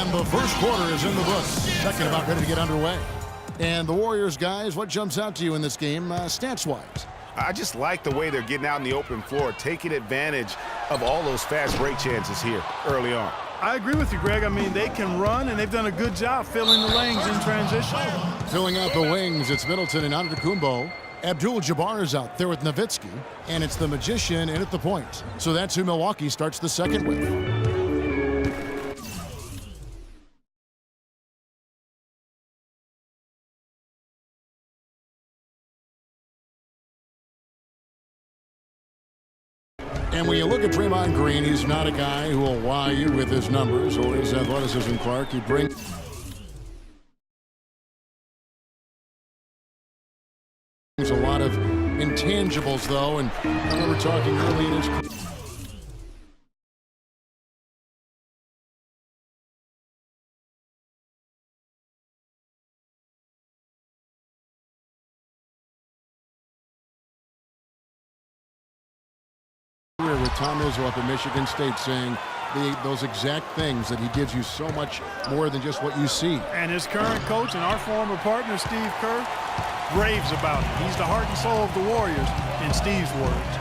And the first quarter is in the books. Second about ready to get underway. And the Warriors, guys, what jumps out to you in this game stats-wise? I just like the way they're getting out in the open floor, taking advantage of all those fast break chances here early on. I agree with you, Greg. I mean, they can run, and they've done a good job filling the lanes in transition. Filling out the wings, it's Middleton and Antetokounmpo. Abdul-Jabbar is out there with Nowitzki, and it's the Magician in at the point. So that's who Milwaukee starts the second with. And when you look at Draymond Green, he's not a guy who will wow you with his numbers or his athleticism, Clark. He brings a lot of intangibles, though, and I remember talking early in his career. With Tom Izzo up at Michigan State saying those exact things, that he gives you so much more than just what you see. And his current coach and our former partner, Steve Kerr, raves about it. He's the heart and soul of the Warriors, in Steve's words.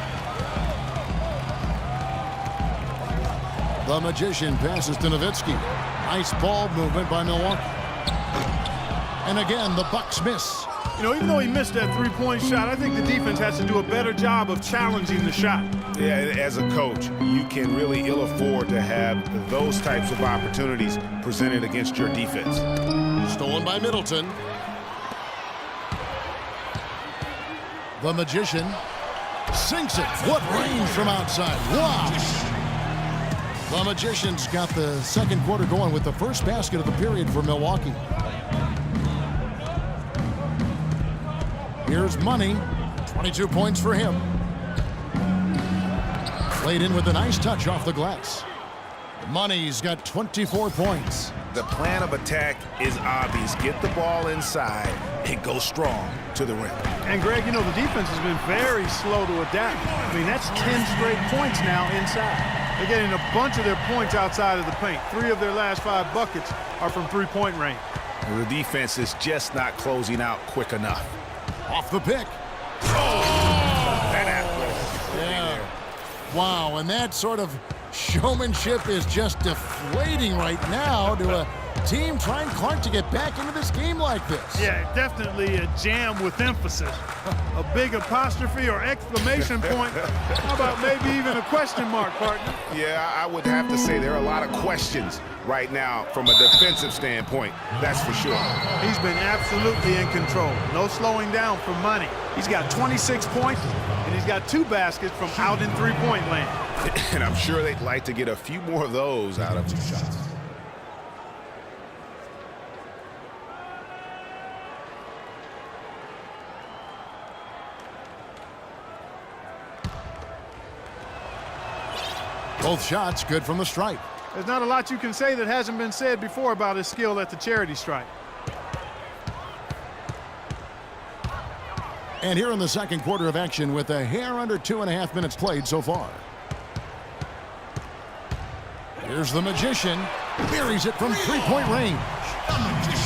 The Magician passes to Nowitzki. Nice ball movement by Milwaukee. And again, the Bucks miss. You know, even though he missed that three-point shot, I think the defense has to do a better job of challenging the shot. Yeah, as a coach, you can really ill afford to have those types of opportunities presented against your defense. Stolen by Middleton. The Magician sinks it. What range from outside. Wow. The Magician's got the second quarter going with the first basket of the period for Milwaukee. Here's Money, 22 points for him. Played in with a nice touch off the glass. Money's got 24 points. The plan of attack is obvious. Get the ball inside and go strong to the rim. And Greg, you know, the defense has been very slow to adapt. I mean, that's 10 straight points now inside. They're getting a bunch of their points outside of the paint. 3 of their last 5 buckets are from three-point range. The defense is just not closing out quick enough. Off the pick. Oh! That athleticism. Yeah. Wow, and that sort of showmanship is just deflating right now to a team trying, Clark, to get back into this game like this. Yeah, definitely a jam with emphasis. A big apostrophe or exclamation point. How about maybe even a question mark, partner? Yeah, I would have to say there are a lot of questions right now from a defensive standpoint, that's for sure. He's been absolutely in control. No slowing down for Money. He's got 26 points, and he's got 2 baskets from out in three-point land. And I'm sure they'd like to get a few more of those out of 2 shots. Both shots good from the stripe. There's not a lot you can say that hasn't been said before about his skill at the charity stripe. And here in the second quarter of action with a hair under 2.5 minutes played so far. Here's the Magician. Buries it from three-point range.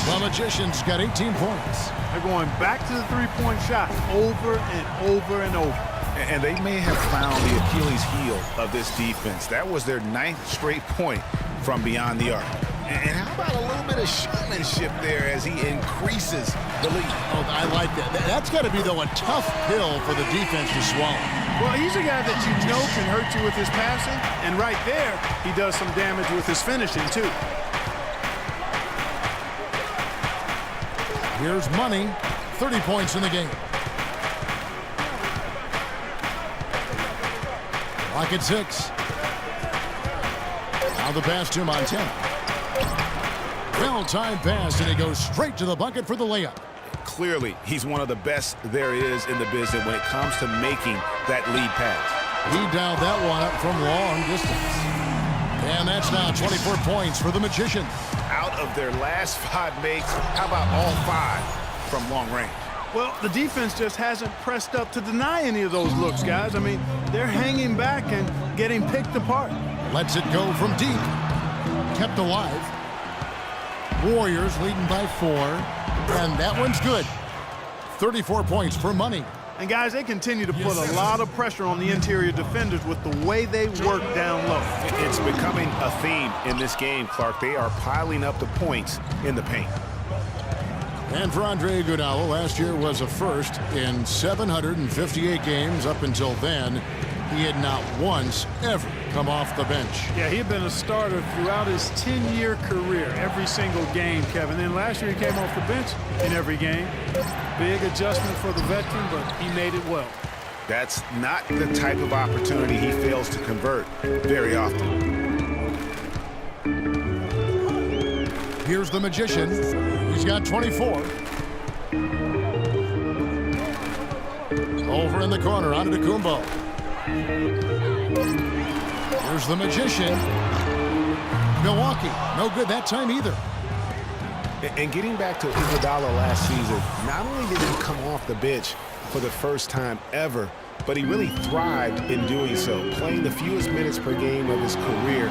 The Magician's got 18 points. They're going back to the three-point shot over and over and over. And they may have found the Achilles heel of this defense. That was their 9th straight point from beyond the arc. And how about a little bit of showmanship there as he increases the lead? Oh, I like that. That's got to be, though, a tough pill for the defense to swallow. Well, he's a guy that you know can hurt you with his passing. And right there, he does some damage with his finishing, too. Here's Money. 30 points in the game. Clock at 6. Now the pass to Montana. Well-timed pass, and he goes straight to the bucket for the layup. Clearly, he's one of the best there is in the business when it comes to making that lead pass. He dialed that one up from long distance. And that's now 24 points for the Magician. Out of their last 5 makes, how about all 5 from long range? Well, the defense just hasn't pressed up to deny any of those looks, guys. I mean, they're hanging back and getting picked apart. Lets it go from deep. Kept alive. Warriors leading by 4. And that one's good. 34 points for Money. And guys, they continue to put a lot of pressure on the interior defenders with the way they work down low. It's becoming a theme in this game, Clark. They are piling up the points in the paint. And for Andre Iguodala, last year was a first in 758 games. Up until then, he had not once ever come off the bench. Yeah, he had been a starter throughout his 10-year career, every single game, Kevin. Then last year he came off the bench in every game. Big adjustment for the veteran, but he made it well. That's not the type of opportunity he fails to convert very often. Here's the Magician. He's got 24. Over in the corner, Antetokounmpo. Here's the Magician. Milwaukee, no good that time either. And getting back to Iguodala last season, not only did he come off the bench for the first time ever, but he really thrived in doing so. Playing the fewest minutes per game of his career,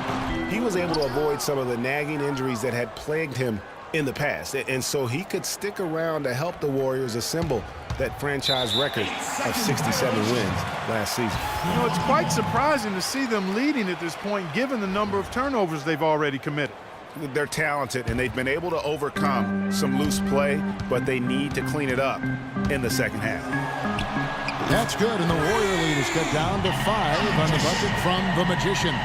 he was able to avoid some of the nagging injuries that had plagued him in the past. And so he could stick around to help the Warriors assemble that franchise record of 67 wins last season. You know, it's quite surprising to see them leading at this point, given the number of turnovers they've already committed. They're talented, and they've been able to overcome some loose play, but they need to clean it up in the second half. That's good, and the Warrior lead is cut down to 5 on the bucket from the Magician.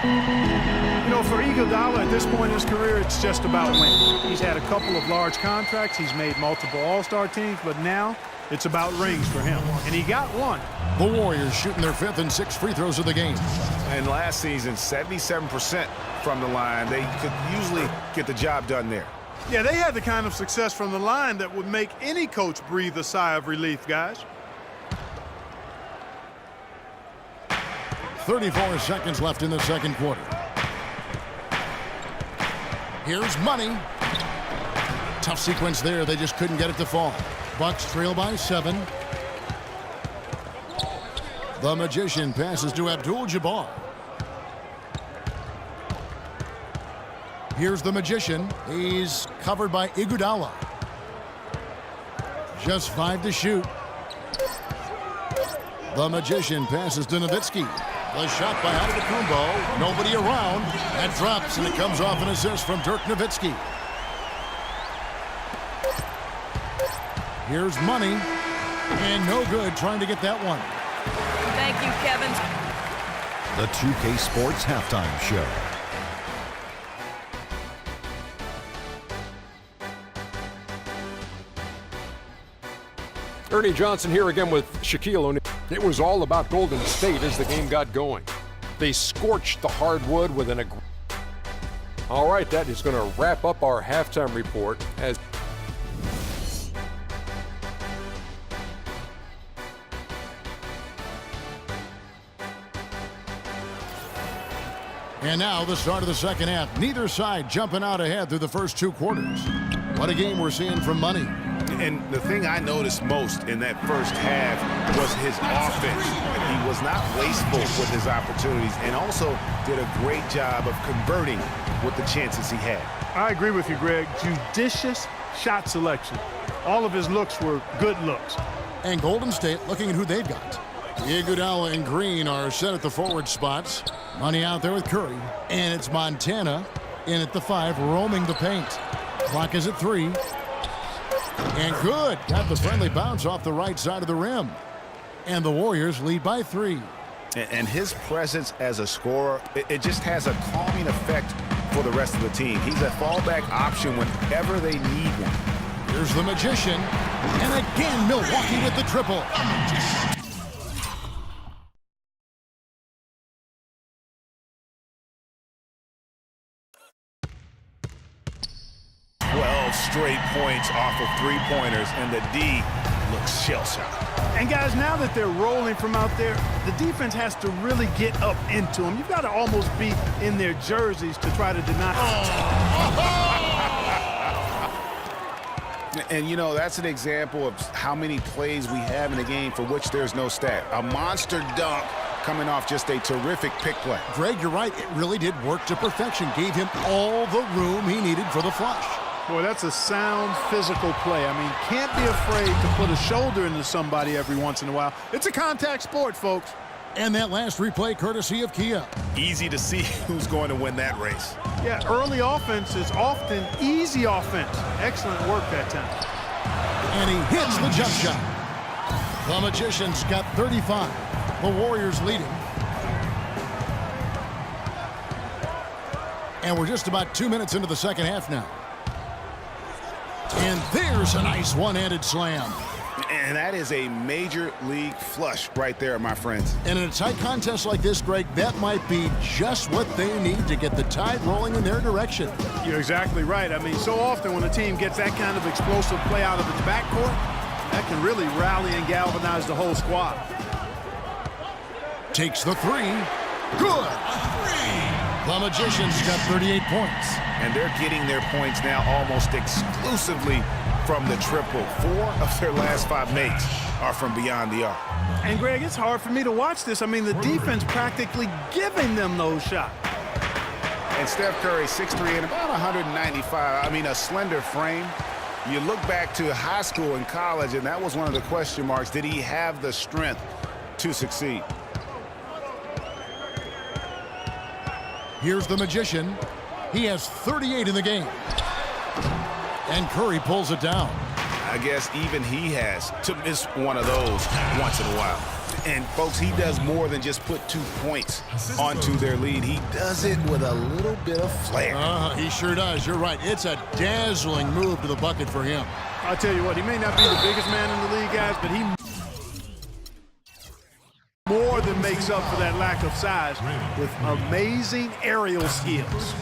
You know, for Iguodala at this point in his career, it's just about winning. He's had a couple of large contracts. He's made multiple All-Star teams, but now it's about rings for him, and he got one. The Warriors shooting their 5th and 6th free throws of the game. And last season, 77% from the line. They could usually get the job done there. Yeah, they had the kind of success from the line that would make any coach breathe a sigh of relief, guys. 34 seconds left in the second quarter. Here's Money. Tough sequence there. They just couldn't get it to fall. Bucks trail by 7. The Magician passes to Abdul-Jabbar. Here's the Magician. He's covered by Iguodala. Just 5 to shoot. The Magician passes to Nowitzki. The shot by Antetokounmpo. Nobody around. That drops, and it comes off an assist from Dirk Nowitzki. Here's Money. And no good trying to get that one. Thank you, Kevin. The 2K Sports Halftime Show. Ernie Johnson here again with Shaquille O'Neal. It was all about Golden State as the game got going. They scorched the hardwood with an All right, that is going to wrap up our halftime report as And now the start of the second half. Neither side jumping out ahead through the first 2 quarters. What a game we're seeing from Money. And the thing I noticed most in that first half was his offense. He was not wasteful with his opportunities and also did a great job of converting with the chances he had. I agree with you, Greg. Judicious shot selection. All of his looks were good looks. And Golden State looking at who they've got. Iguodala and Green are set at the forward spots. Money out there with Curry. And it's Montana in at the 5, roaming the paint. Clock is at 3. And good. Got the friendly bounce off the right side of the rim. And the Warriors lead by 3. And his presence as a scorer, it just has a calming effect for the rest of the team. He's a fallback option whenever they need one. Here's the Magician. And again, Milwaukee with the triple. 12 straight points off of 3-pointers, and the D looks shell-shocked. And guys, now that they're rolling from out there, the defense has to really get up into them. You've got to almost be in their jerseys to try to deny. And, you know, that's an example of how many plays we have in a game for which there's no stat. A monster dunk coming off just a terrific pick play. Greg, you're right. It really did work to perfection. Gave him all the room he needed for the flush. Boy, that's a sound physical play. I mean, can't be afraid to put a shoulder into somebody every once in a while. It's a contact sport, folks. And that last replay courtesy of Kia. Easy to see who's going to win that race. Yeah, early offense is often easy offense. Excellent work that time. And he hits the jump shot. The Magicians got 35. The Warriors leading. And we're just about 2 minutes into the second half now. And there's a nice one-handed slam. And that is a major league flush right there, my friends. And in a tight contest like this, Greg, that might be just what they need to get the tide rolling in their direction. You're exactly right. I mean, so often when a team gets that kind of explosive play out of its backcourt, that can really rally and galvanize the whole squad. Takes the three. Good. The Magicians got 38 points. And they're getting their points now almost exclusively from the triple. 4 of their last 5 makes are from beyond the arc. And, Greg, it's hard for me to watch this. I mean, the defense practically giving them those shots. And Steph Curry, 6'3" and about 195. I mean, a slender frame. You look back to high school and college, and that was one of the question marks. Did he have the strength to succeed? Here's the Magician. He has 38 in the game. And Curry pulls it down. I guess even he has to miss one of those once in a while. And, folks, he does more than just put 2 points onto their lead. He does it with a little bit of flair. He sure does. You're right. It's a dazzling move to the bucket for him. I'll tell you what, he may not be the biggest man in the league, guys, but he more than makes up for that lack of size with amazing aerial skills.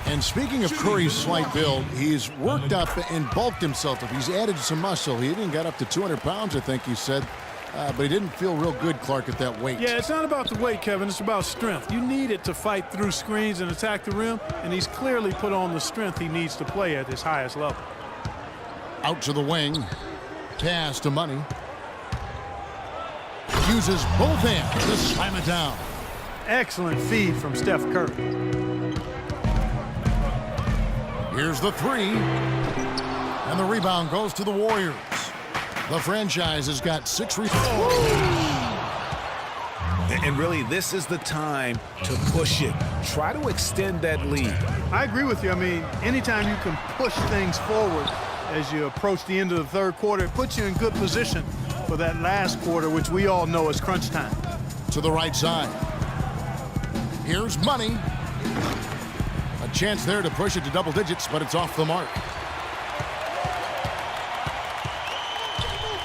And speaking of Curry's slight build, he's worked up and bulked himself up. He's added some muscle. He even got up to 200 pounds, I think he said. But he didn't feel real good, Clark, at that weight. Yeah, it's not about the weight, Kevin. It's about strength. You need it to fight through screens and attack the rim, and he's clearly put on the strength he needs to play at his highest level. Out to the wing. Pass to Money. Uses both hands to slam it down. Excellent feed from Steph Curry. Here's the three. And the rebound goes to the Warriors. The franchise has got 6 rebounds. And really, this is the time to push it. Try to extend that lead. I agree with you. I mean, anytime you can push things forward as you approach the end of the third quarter, it puts you in good position for that last quarter, which we all know is crunch time. To the right side. Here's Money. A chance there to push it to double digits, but it's off the mark.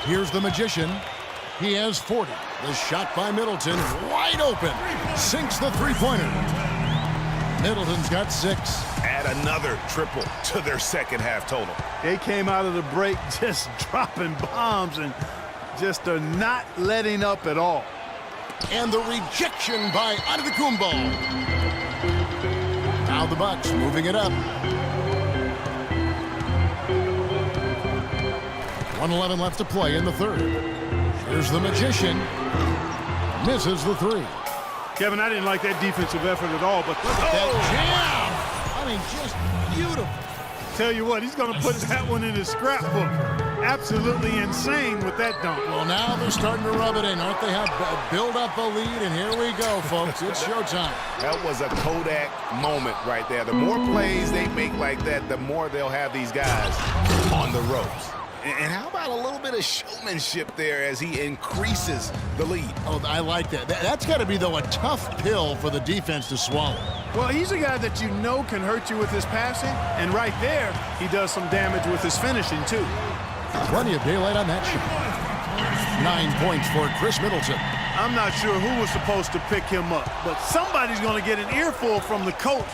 Here's the Magician. He has 40. The shot by Middleton, wide open. Sinks the three-pointer. Middleton's got 6. Add another triple to their second half total. They came out of the break just dropping bombs and just are not letting up at all. And the rejection by Antetokounmpo. Now the Bucks moving it up. 1:11 left to play in the third. Here's the Magician. Misses the three. Kevin, I didn't like that defensive effort at all, but Look at that jam. I mean, just beautiful. tell you what, he's going to put that one in his scrapbook. Absolutely insane with that dunk. Well, now they're starting to rub it in, aren't they? Have build up a lead, and here we go, folks. It's showtime. That was a Kodak moment right there. The more plays they make like that, the more they'll have these guys on the ropes. And how about a little bit of showmanship there as he increases the lead? Oh, I like that. That's got to be, though, a tough pill for the defense to swallow. Well, he's a guy that you know can hurt you with his passing, and right there, he does some damage with his finishing, too. Plenty of daylight on that shot. 9 points for Chris Middleton. I'm not sure who was supposed to pick him up, but somebody's going to get an earful from the coach